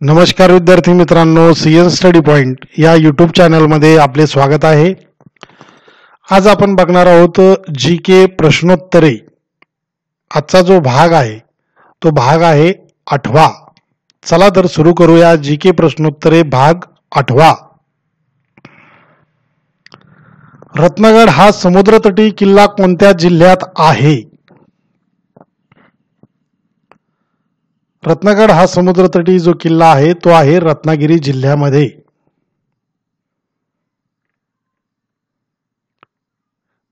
नमस्कार विद्यार्थी मित्रांनो, सीएन स्टडी पॉइंट या यूट्यूब चॅनलमध्ये आपले स्वागत आहे. आज आपण बघणार आहोत जी के प्रश्नोत्तरे. आजचा जो भाग आहे तो भाग आहे 8वा. चला तर सुरू करूया. जी के प्रश्नोत्तरे भाग 8वा. रत्नगड हा समुद्रतटी किल्ला कोणत्या जिल्ह्यात आहे? रत्नगड हा समुद्रतटी जो किल्ला आहे तो आहे रत्नागिरी जिल्ह्यामध्ये.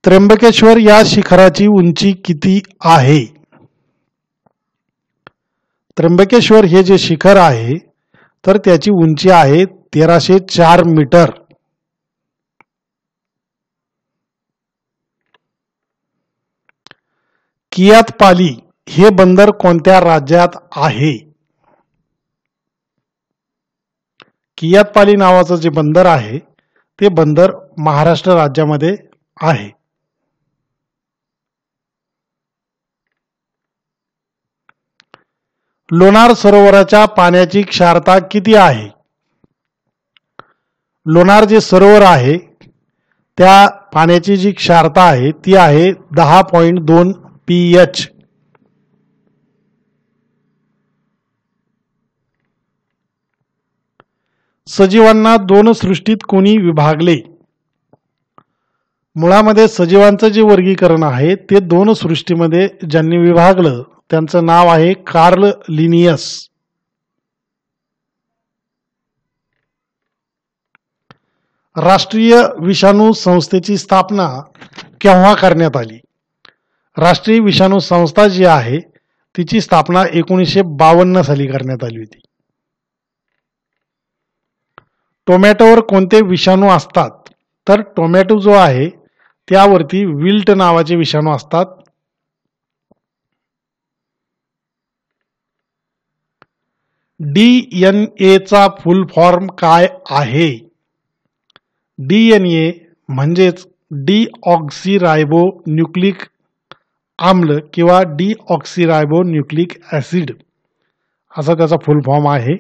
त्र्यंबकेश्वर या शिखराची उंची किती आहे? त्र्यंबकेश्वर हे जे शिखर आहे तर त्याची उंची आहे 1304 मीटर. कियातपाली हे बंदर कोणत्या राज्यात आहे? कियातपाली नावाचं जे बंदर आहे ते बंदर महाराष्ट्र राज्यामध्ये आहे. लोणार सरोवराच्या पाण्याची क्षारता किती आहे? लोणार जे सरोवर आहे त्या पाण्याची जी क्षारता आहे ती आहे 10.2 pH. सजीवांना दोन सृष्टीत कोणी विभागले? मुळामध्ये सजीवांचं जे वर्गीकरण आहे ते दोन सृष्टीमध्ये ज्यांनी विभागलं त्यांचं नाव आहे कार्ल लिनियस. राष्ट्रीय विषाणू संस्थेची स्थापना केव्हा करण्यात आली? राष्ट्रीय विषाणू संस्था जी आहे तिची स्थापना 1952 साली करण्यात आली होती. टोमॅटोवर कोणते विषाणू असतात? तर टोमॅटो जो आहे त्यावरती विल्ट नावाचे विषाणू असतात. DNA चा फुल फॉर्म काय आहे? DNA म्हणजेच डीऑक्सिरायबो न्यूक्लिक आम्ल किंवा डीऑक्सिरायबो न्यूक्लिक ऍसिड असा त्याचा फुल फॉर्म आहे.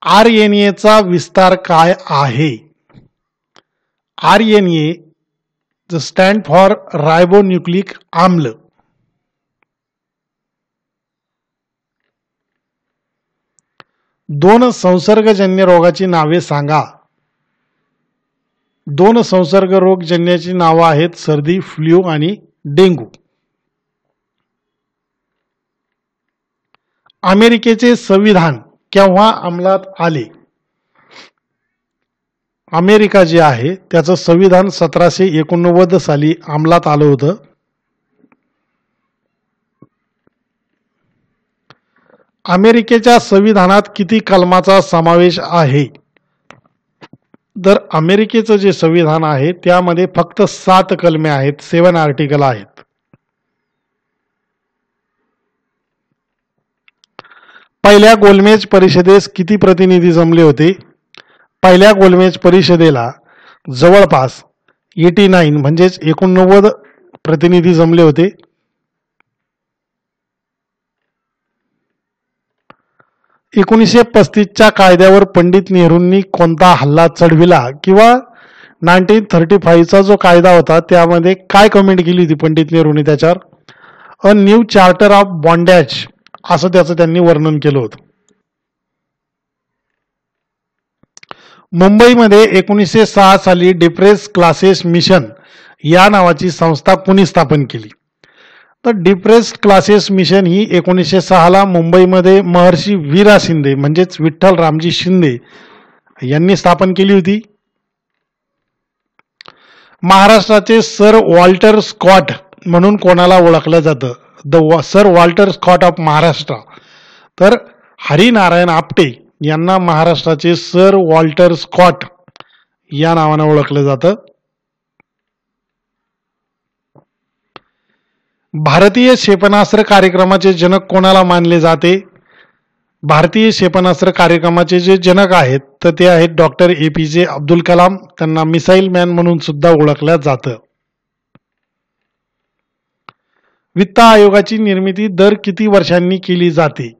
RNA चा विस्तार काय आहे? RNA स्टँड फॉर रायबोन्यूक्लिक आम्ल. दोन संसर्गजन्य रोगाची नावे सांगा. दोन संसर्ग रोगजन्याची नावं आहेत सर्दी, फ्लू आणि डेंग्यू. अमेरिकेचे संविधान केव्हा अंमलात आले? अमेरिका जे आहे त्याचं संविधान 1789 साली अंमलात आलं होतं. अमेरिकेच्या संविधानात किती कलमाचा समावेश आहे? तर अमेरिकेचं जे संविधान आहे त्यामध्ये फक्त 7 कलमे आहेत, 7 आर्टिकल आहेत. पहिल्या गोलमेज परिषदेस किती प्रतिनिधी जमले होते? पहिल्या गोलमेज परिषदेला जवळपास 89 म्हणजेच 89 प्रतिनिधी जमले होते. – 1935च्या कायद्यावर पंडित नेहरूंनी कोणता हल्ला चढविला किंवा 1935चा जो कायदा होता त्यामध्ये काय कमेंट केली होती पंडित नेहरूंनी त्याच्यावर? अ न्यू चार्टर ऑफ बॉन्डॅज असं त्याचं त्यांनी वर्णन केलं होतं. मुंबईमध्ये 1906 साली डिप्रेस क्लासेस मिशन या नावाची संस्था कोणी स्थापन केली? तर डिप्रेस्ड क्लासेस मिशन ही 1906 मुंबईमध्ये महर्षी वीरा शिंदे म्हणजेच विठ्ठल रामजी शिंदे यांनी स्थापन केली होती. महाराष्ट्राचे सर वॉल्टर स्कॉट म्हणून कोणाला ओळखलं जातं? The Sir Walter Scott of Maharashtra. तर हरिनारायण आपटे यांना महाराष्ट्राचे सर वॉल्टर स्कॉट या नावाने ओळखलं जातं. भारतीय क्षेपणास्त्र कार्यक्रमाचे जनक कोणाला मानले जाते? भारतीय क्षेपणास्त्र कार्यक्रमाचे जे जनक आहेत तर ते आहेत डॉक्टर APJ अब्दुल कलाम. त्यांना मिसाईल मॅन म्हणून सुद्धा ओळखलं जातं. वित्त आयोगाची निर्मिती दर किती वर्षांनी केली जाते?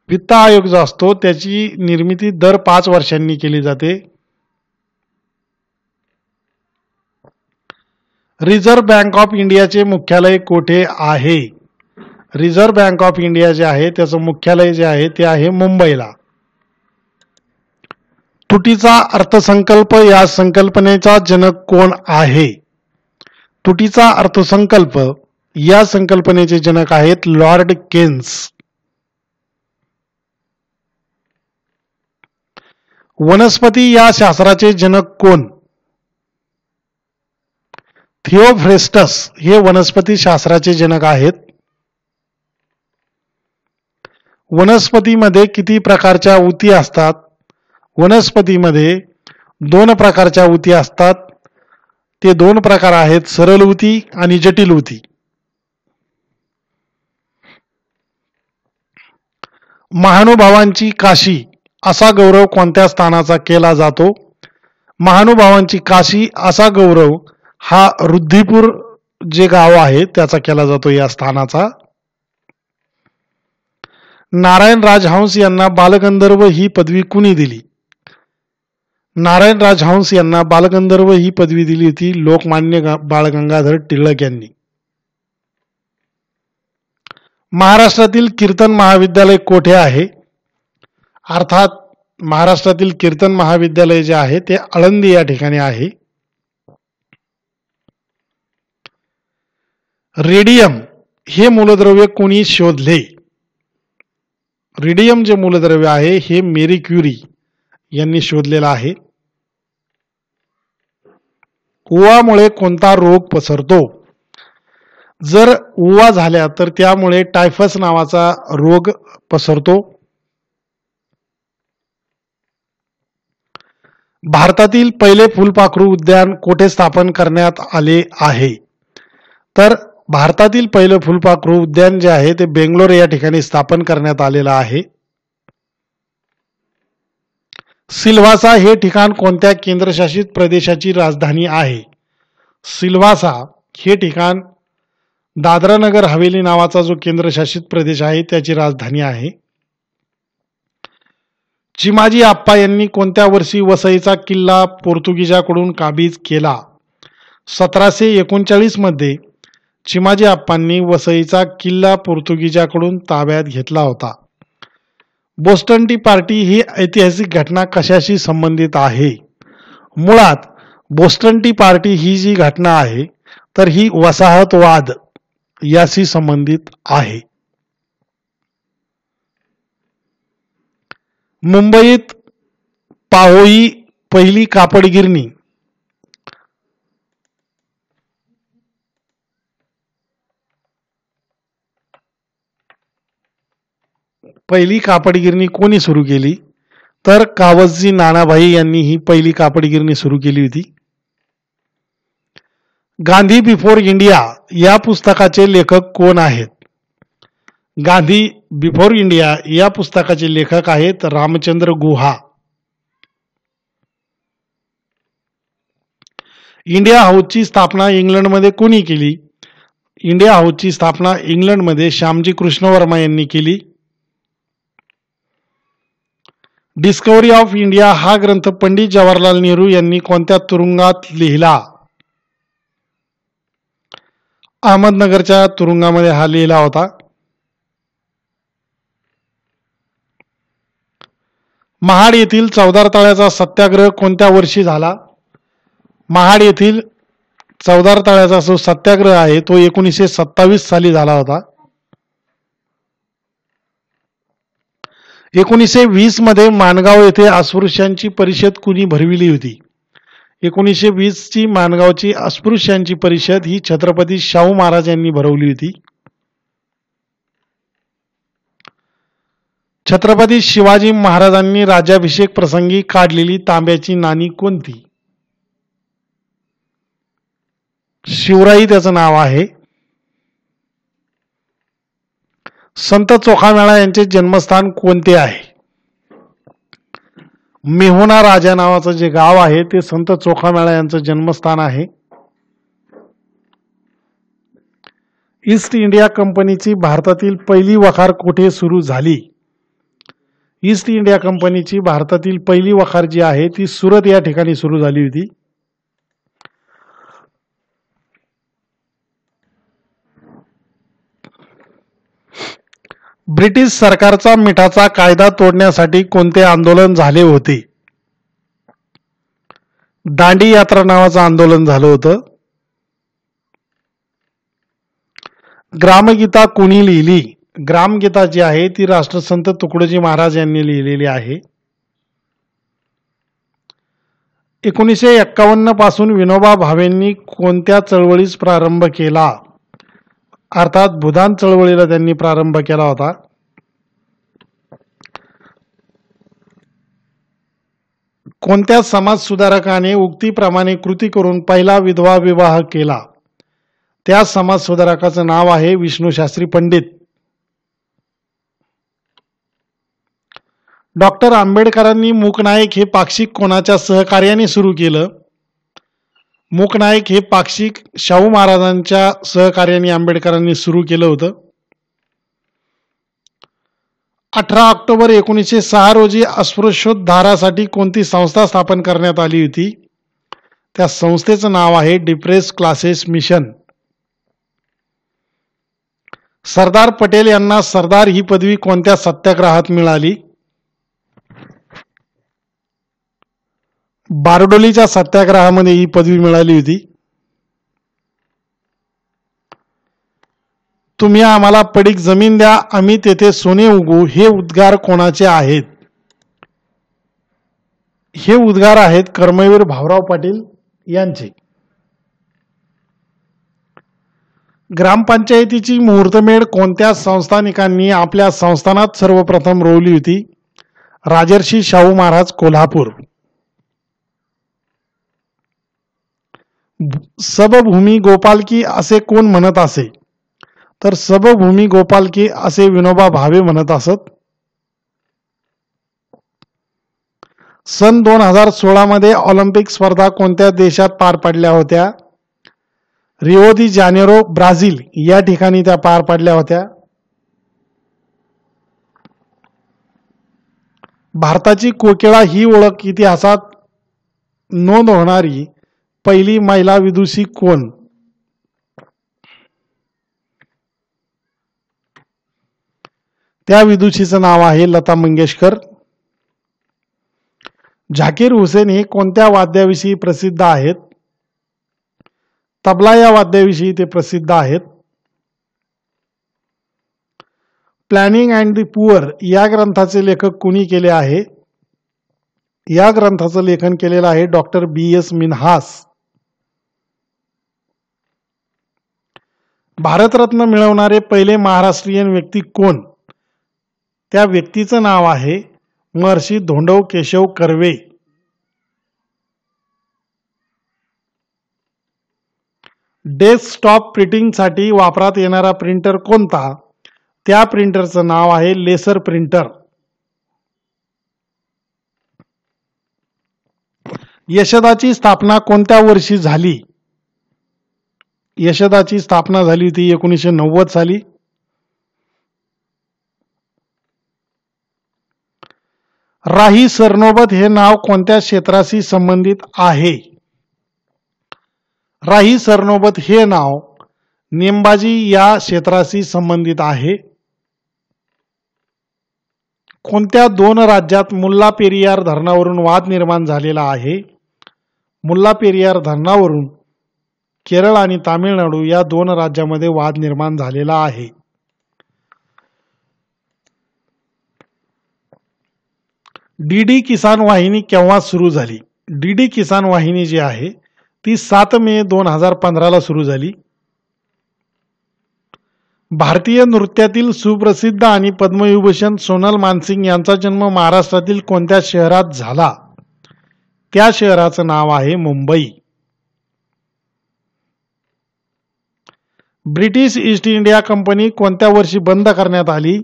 वित्त आयोग जो असतो त्याची निर्मिती दर 5 वर्षांनी केली जाते. रिझर्व्ह बँक ऑफ इंडियाचे मुख्यालय कोठे आहे? रिझर्व्ह बँक ऑफ इंडिया जे आहे त्याचं मुख्यालय जे आहे ते आहे मुंबईला. तुटीचा अर्थसंकल्प या संकल्पनेचा जनक कोण आहे? तुटीचा अर्थसंकल्प या संकल्पनेचे जनक आहेत लॉर्ड केन्स. वनस्पती या शास्त्राचे जनक कोण? थिओफ्रेस्टस हे वनस्पती शास्त्राचे जनक आहेत. वनस्पतीमध्ये किती प्रकारच्या ऊती असतात? वनस्पतीमध्ये 2 प्रकारच्या ऊती असतात. ते 2 प्रकार आहेत सरळ ऊती आणि जटिल ऊती. महानुभावांची काशी असा गौरव कोणत्या स्थानाचा केला जातो? महानुभावांची काशी असा गौरव हा रुद्धिपूर जे गाव आहे त्याचा केला जातो या स्थानाचा. नारायण राजहंस यांना बालगंधर्व ही पदवी कुणी दिली? नारायण राजहंस यांना बालगंधर्व ही पदवी दिली होती लोकमान्य बाळ गंगाधर टिळक यांनी. महाराष्ट्रातील कीर्तन महाविद्यालय कोठे आहे? अर्थात महाराष्ट्रातील कीर्तन महाविद्यालय जे आहे ते आळंदी या ठिकाणी आहे. रेडियम हे मूलद्रव्य कोणी शोधले? रेडियम जे मूलद्रव्य आहे हे मेरी क्युरी यांनी शोधलेलं आहे. उवामुळे कोणता रोग पसरतो? जर उवा झाल्या तर त्यामुळे टायफस नावाचा रोग पसरतो. भारतातील पहिले फुलपाखरू उद्यान कोठे स्थापन करण्यात आले आहे? तर भारतातील पहिलं फुलपाखरू उद्यान जे आहे ते बेंगलोर या ठिकाणी स्थापन करण्यात आलेलं आहे. सिल्व्हासा हे ठिकाण कोणत्या केंद्रशासित प्रदेशाची राजधानी आहे? सिल्व्हासा हे ठिकाण दादरा नगर हवेली नावाचा जो केंद्रशासित प्रदेश आहे त्याची राजधानी आहे. चिमाजी आप्पा यांनी कोणत्या वर्षी वसईचा किल्ला पोर्तुगीजाकडून काबीज केला? 1739 मध्ये चिमाजी आप्पांनी वसईचा किल्ला पोर्तुगीजाकडून ताब्यात घेतला होता. बोस्टन टी पार्टी ही ऐतिहासिक घटना कशाशी संबंधित आहे? मुळात बोस्टन टी पार्टी ही जी घटना आहे तर ही वसाहतवाद याशी संबंधित आहे. मुंबईत पाहोई पहिली कापड गिरणी कोणी सुरू केली? तर कावसजी नानाभाई यांनी ही पहिली कापड गिरणी सुरू केली होती. गांधी बिफोर इंडिया या पुस्तकाचे लेखक कोण आहेत? गांधी बिफोर इंडिया या पुस्तकाचे लेखक आहेत रामचंद्र गुहा. इंडिया हाऊसची स्थापना इंग्लंडमध्ये कोणी केली? इंडिया हाऊसची स्थापना इंग्लंडमध्ये श्यामजी कृष्ण वर्मा यांनी केली. डिस्कव्हरी ऑफ इंडिया हा ग्रंथ पंडित जवाहरलाल नेहरू यांनी कोणत्या तुरुंगात लिहिला? अहमदनगरच्या तुरुंगामध्ये हा लिहिला होता. महाड येथील चौदार तळ्याचा सत्याग्रह कोणत्या वर्षी झाला? महाड येथील चौदार तळ्याचा जो सत्याग्रह आहे तो 1927 साली झाला होता. 1920 मध्ये माणगाव येथे अस्पृश्यांची परिषद कुणी भरविली होती? 1920 ची माणगावची अस्पृश्यांची परिषद ही छत्रपती शाहू महाराज यांनी भरवली होती. छत्रपती शिवाजी महाराजांनी राज्याभिषेक प्रसंगी काढलेली तांब्याची नाणी कोणती? शिवराई त्याचं नाव आहे. संत चोखामेळा यांचे जन्मस्थान कोणते आहे? मेहुणा राजा नावाचं जे गाव आहे ते संत चोखामेळा यांचं जन्मस्थान आहे. ईस्ट इंडिया कंपनीची भारतातील पहिली वखार कुठे सुरू झाली? ईस्ट इंडिया कंपनीची भारतातील पहिली वखार जी आहे ती सुरत या ठिकाणी सुरू झाली होती. ब्रिटिश सरकारचा मिठाचा कायदा तोडण्यासाठी कोणते आंदोलन झाले होते? दांडी यात्रा नावाचं आंदोलन झालं होतं. ग्रामगीता कोणी लिहिली? ग्रामगीता जी आहे ती राष्ट्रसंत तुकडोजी महाराज यांनी लिहिलेली आहे. 1951 पासून विनोबा भावेंनी कोणत्या चळवळीस प्रारंभ केला? अर्थात भूदान चळवळीला त्यांनी प्रारंभ केला होता. कोणत्या समाज सुधारकाने उक्तीप्रमाणे कृती करून पहिला विधवा विवाह केला? त्या समाज सुधारकाचं नाव आहे विष्णू शास्त्री पंडित. डॉक्टर आंबेडकरांनी मूकनायक हे पाक्षिक कोणाच्या सहकार्याने सुरू केलं? मूकनायक हे पाक्षिक शाहू महाराजांच्या सहकार्याने आंबेडकरांनी सुरू केलं होतं. 18 ऑक्टोबर 1906 रोजी अस्पृश्योद्धारासाठी कोणती संस्था स्थापन करण्यात आली होती? त्या संस्थेचं नाव आहे depress classes mission. Sardar Patel यांना सरदार ही पदवी कोणत्या सत्याग्रहात मिळाली? बारडोलीच्या सत्याग्रहामध्ये ही पदवी मिळाली होती. तुम्ही आम्हाला पडीक जमीन द्या, आम्ही तेथे सोने उगवू, हे उद्गार कोणाचे आहेत? हे उद्गार आहेत कर्मवीर भाऊराव पाटील यांचे. ग्रामपंचायतीची मुहूर्तमेढ कोणत्या संस्थानिकांनी आपल्या संस्थानात सर्वप्रथम रोवली होती? राजर्षी शाहू महाराज कोल्हापूर. सबभूमी गोपालकी असे कोण म्हणत असे? तर सबभूमी गोपालकी असे विनोबा भावे म्हणत असत. सन 2016 मध्ये ऑलिम्पिक स्पर्धा कोणत्या देशात पार पडल्या होत्या? रिओ दी जानेरो ब्राझील या ठिकाणी त्या पार पडल्या होत्या. भारताची कोकिळा ही ओळख इतिहासात नोंद होणारी पहिली महिला विदुषी कोण? त्या विदुषीचं नाव आहे लता मंगेशकर. झाकीर हुसेन हे कोणत्या वाद्याविषयी प्रसिद्ध आहेत? तबला या वाद्याविषयी ते प्रसिद्ध आहेत. प्लॅनिंग अँड द पुअर या ग्रंथाचे लेखक कुणी केले आहे? या ग्रंथाचं लेखन केलेलं आहे डॉक्टर B.S. मिन्हास. भारतरत्न मिळवणारे पहिले महाराष्ट्रीयन व्यक्ती कोण? त्या व्यक्तीचं नाव आहे महर्षी धोंडो केशव कर्वे. डेस्कटॉप प्रिंटिंगसाठी वापरात येणारा प्रिंटर कोणता? त्या प्रिंटरचं नाव आहे लेसर प्रिंटर. यशदाची स्थापना कोणत्या वर्षी झाली? यशदाची स्थापना झाली होती 1990 साली. राही सरनोबत हे नाव कोणत्या क्षेत्राशी संबंधित आहे? राही सरनोबत हे नाव नेमबाजी या क्षेत्राशी संबंधित आहे. कोणत्या दोन राज्यात मुल्ला पेरियार धरणावरून वाद निर्माण झालेला आहे? मुल्ला पेरियार धरणावरून केरळ आणि तामिळनाडू या दोन राज्यामध्ये वाद निर्माण झालेला आहे. डीडी किसान वाहिनी केव्हा सुरू झाली? डीडी किसान वाहिनी जी आहे ती 7 मे 2015 ला सुरू झाली. भारतीय नृत्यातील सुप्रसिद्ध आणि पद्मविभूषण सोनल मानसिंग यांचा जन्म महाराष्ट्रातील कोणत्या शहरात झाला? त्या शहराचं नाव आहे Mumbai. British east India company कोणत्या वर्षी बंद करण्यात आली?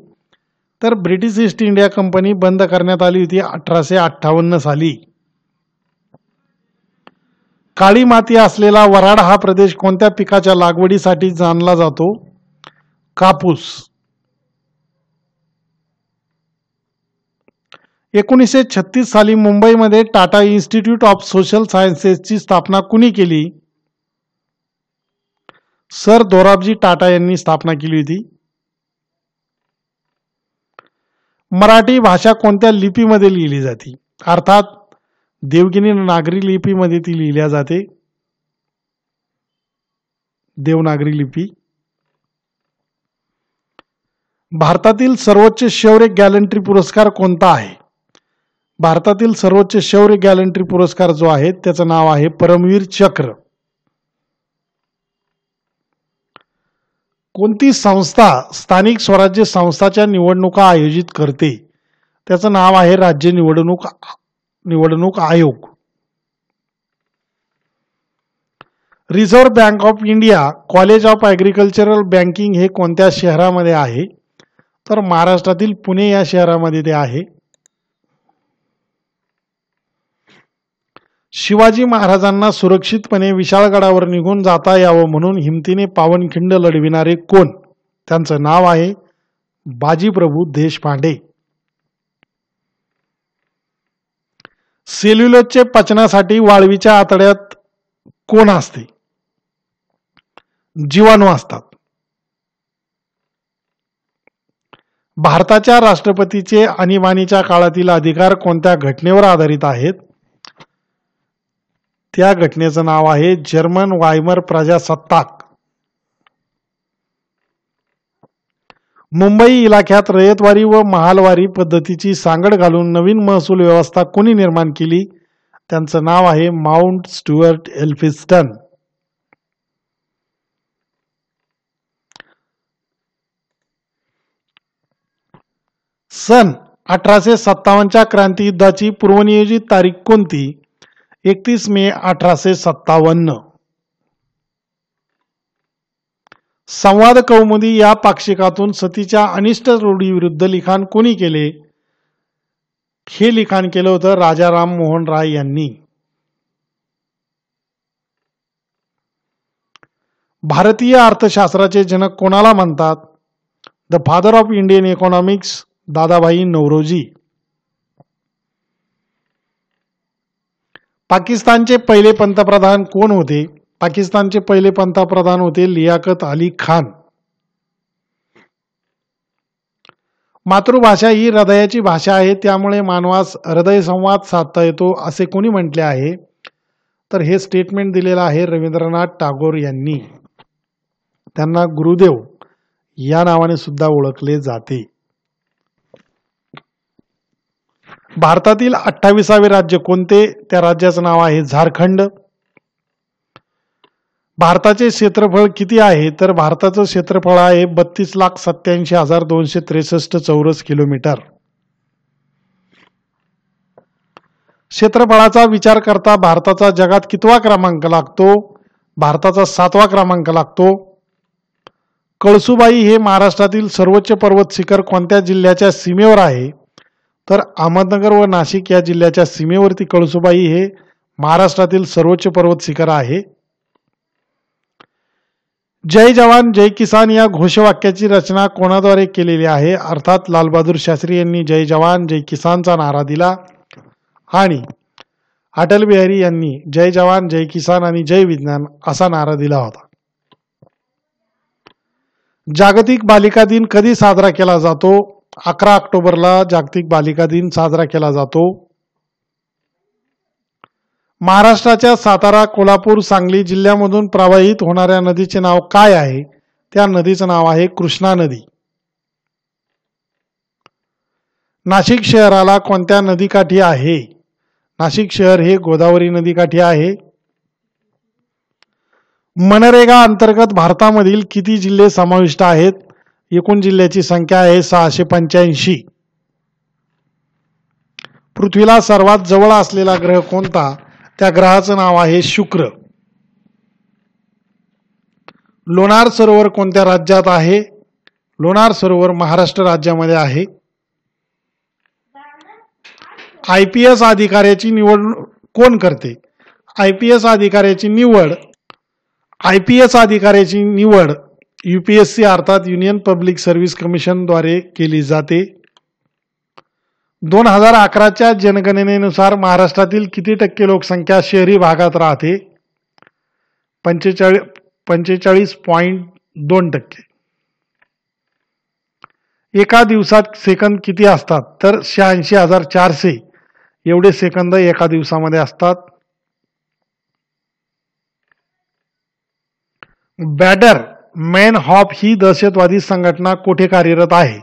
तर ब्रिटिश ईस्ट इंडिया कंपनी बंद करण्यात आली होती 1858 साली. काळी माती असलेला वऱ्हाड हा प्रदेश कोणत्या पिकाच्या लागवडीसाठी जाणला जातो? कापूस. 1936 साली मुंबईमध्ये टाटा इन्स्टिट्यूट ऑफ सोशल सायन्सेसची स्थापना कुणी केली? सर दोराबजी टाटा यांनी स्थापना केली होती. मराठी भाषा कोणत्या लिपीमध्ये लिहिली जाते? अर्थात देवगिनी नागरी लिपीमध्ये ती लिहिल्या जाते. देवनागरी लिपी. भारतातील सर्वोच्च शौर्य गॅलंट्री पुरस्कार कोणता आहे? भारतातील सर्वोच्च शौर्य गॅलंट्री पुरस्कार जो आहे त्याचं नाव आहे परमवीर चक्र. कोणती संस्था स्थानिक स्वराज्य संस्थाच्या निवडणुका आयोजित करते? त्याचं नाव आहे राज्य निवडणूक आयोग. Reserve bank of India college of agricultural banking हे कोणत्या शहरामध्ये आहे? तर महाराष्ट्रातील पुणे या शहरामध्ये ते आहे. शिवाजी महाराजांना सुरक्षितपणे विशाळगडावर निघून जाता यावं म्हणून हिमतीने पावनखिंड लढविणारे कोण? त्यांचं नाव आहे बाजीप्रभू देशपांडे. सेल्युलोजचे पचनासाठी वाळवीच्या आतड्यात कोण असते? जीवाणू असतात. भारताच्या राष्ट्रपतीचे आणीबाणीच्या काळातील अधिकार कोणत्या घटनेवर आधारित आहेत? त्या घटनेचं नाव आहे जर्मन वायमर प्रजासत्ताक. मुंबई इलाख्यात रयतवारी व महालवारी पद्धतीची सांगड घालून नवीन महसूल व्यवस्था कोणी निर्माण केली? त्यांचं नाव आहे माउंट स्टुअर्ट एल्फिन्स्टन. सन 1857च्या क्रांती युद्धाची पूर्वनियोजित तारीख कोणती? 31 मे 1857. संवाद कौमुदी या पाक्षिकातून सतीच्या अनिष्ट रूढीविरुद्ध लिखाण कोणी केले? हे लिखाण केलं होतं राजा राम मोहन राय यांनी. भारतीय अर्थशास्त्राचे जनक कोणाला म्हणतात? The father of Indian economics Dadabhai Naoroji. पाकिस्तानचे पहिले पंतप्रधान कोण होते? पाकिस्तानचे पहिले पंतप्रधान होते लियाकत अली खान. मातृभाषा ही हृदयाची भाषा आहे, त्यामुळे मानवास हृदय संवाद साधता येतो असे कोणी म्हटले आहे? तर हे स्टेटमेंट दिलेलं आहे रवींद्रनाथ टागोर यांनी. त्यांना गुरुदेव या नावाने सुद्धा ओळखले जाते. भारतातील 28वे राज्य कोणते? त्या राज्याचं नाव आहे झारखंड. भारताचे क्षेत्रफळ किती आहे? तर भारताचं क्षेत्रफळ आहे 32,87,263 चौरस किलोमीटर. क्षेत्रफळाचा विचार करता भारताचा जगात कितवा क्रमांक लागतो? भारताचा 7वा क्रमांक लागतो. कळसुबाई हे महाराष्ट्रातील सर्वोच्च पर्वत शिखर कोणत्या जिल्ह्याच्या सीमेवर आहे? तर अहमदनगर व नाशिक या जिल्ह्याच्या सीमेवरती कळसुबाई हे महाराष्ट्रातील सर्वोच्च पर्वत शिखर आहे. जय जवान जय किसान या घोषवाक्याची रचना कोणाद्वारे केलेली आहे? अर्थात लालबहादूर शास्त्री यांनी जय जवान जय किसानचा नारा दिला आणि अटल बिहारी यांनी जय जवान जय किसान आणि जय विज्ञान असा नारा दिला होता. जागतिक बालिका दिन कधी साजरा केला जातो? 11 ऑक्टोबरला जागतिक बालिका दिन साजरा केला जातो. महाराष्ट्राच्या सातारा, कोल्हापूर, सांगली जिल्ह्यामधून प्रवाहित होणाऱ्या नदीचे नाव काय आहे? त्या नदीचं नाव आहे कृष्णा नदी. नाशिक शहराला कोणत्या नदीकाठी आहे? नाशिक शहर हे गोदावरी नदीकाठी आहे. मनरेगा अंतर्गत भारतामधील किती जिल्हे समाविष्ट आहेत? एकूण जिल्ह्याची संख्या आहे 685. पृथ्वीला सर्वात जवळ असलेला ग्रह कोणता? त्या ग्रहाचं नाव आहे शुक्र. लोणार सरोवर कोणत्या राज्यात आहे? लोणार सरोवर महाराष्ट्र राज्यामध्ये आहे. IPS अधिकाऱ्याची निवड कोण करते? IPS अधिकाऱ्याची निवड UPSC अर्थात युनियन पब्लिक सर्व्हिस कमिशन द्वारे केली जाते. 2011च्या जनगणनेनुसार महाराष्ट्रातील किती टक्के लोकसंख्या शहरी भागात राहते? 45.2%. एका दिवसात सेकंद किती असतात? तर 86,400 एवढे सेकंद एका दिवसामध्ये असतात. बॅडर मेनहॉफ ही दहशतवादी संघटना कुठे कार्यरत आहे?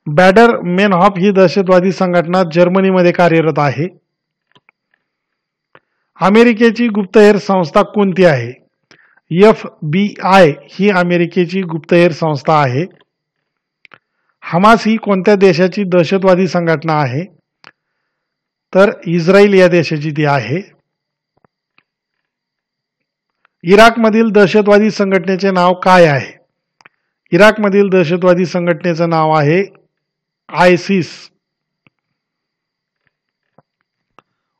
बॅडर मेनहॉफ ही दहशतवादी संघटना जर्मनीमध्ये कार्यरत आहे. अमेरिकेची गुप्तहेर संस्था कोणती आहे? FBI ही अमेरिकेची गुप्तहेर संस्था आहे. हमास ही कोणत्या देशाची दहशतवादी संघटना आहे? तर इस्रायल या देशाची ती आहे. इराकमधील दहशतवादी संघटनेचे नाव काय आहे? इराकमधील दहशतवादी संघटनेचं नाव आहे ISIS.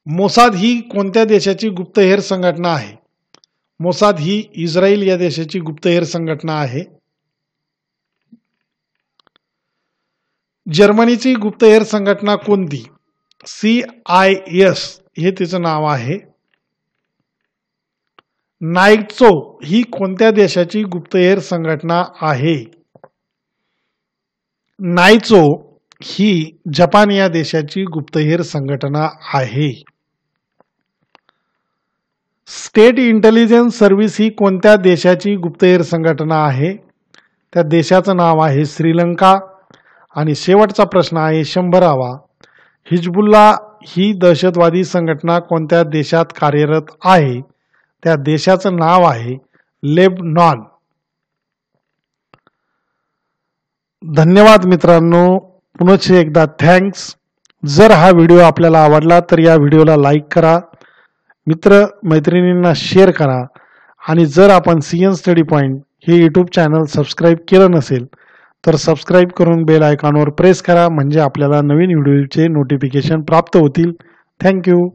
मोसाद ही कोणत्या देशाची गुप्तहेर संघटना आहे? मोसाद ही इस्रायल या देशाची गुप्तहेर संघटना आहे. जर्मनीची गुप्तहेर संघटना कोणती? CIS हे तिचं नाव आहे. नाइट्सो ही कोणत्या देशाची गुप्तहेर संघटना आहे? नाइट्सो ही जपान या देशाची गुप्तहेर संघटना आहे. स्टेट इंटेलिजन्स सर्व्हिस ही कोणत्या देशाची गुप्तहेर संघटना आहे? त्या देशाचं नाव आहे श्रीलंका. आणि शेवटचा प्रश्न आहे 100वा. हिजबुल्ला ही दहशतवादी संघटना कोणत्या देशात कार्यरत आहे? त्या देशाचं नाव आहे लेबनॉन. धन्यवाद मित्रांनो. पुनश्च एकदा थँक्स. जर हा व्हिडिओ आपल्याला आवडला तर या व्हिडिओला लाईक करा, मित्र मैत्रिणींना शेअर करा आणि जर आपण CN स्टडी पॉइंट हे यूट्यूब चॅनल सबस्क्राईब केलं नसेल तर सबस्क्राईब करून बेल आयकॉनवर प्रेस करा, म्हणजे आपल्याला नवीन व्हिडिओचे नोटिफिकेशन प्राप्त होतील. थँक्यू.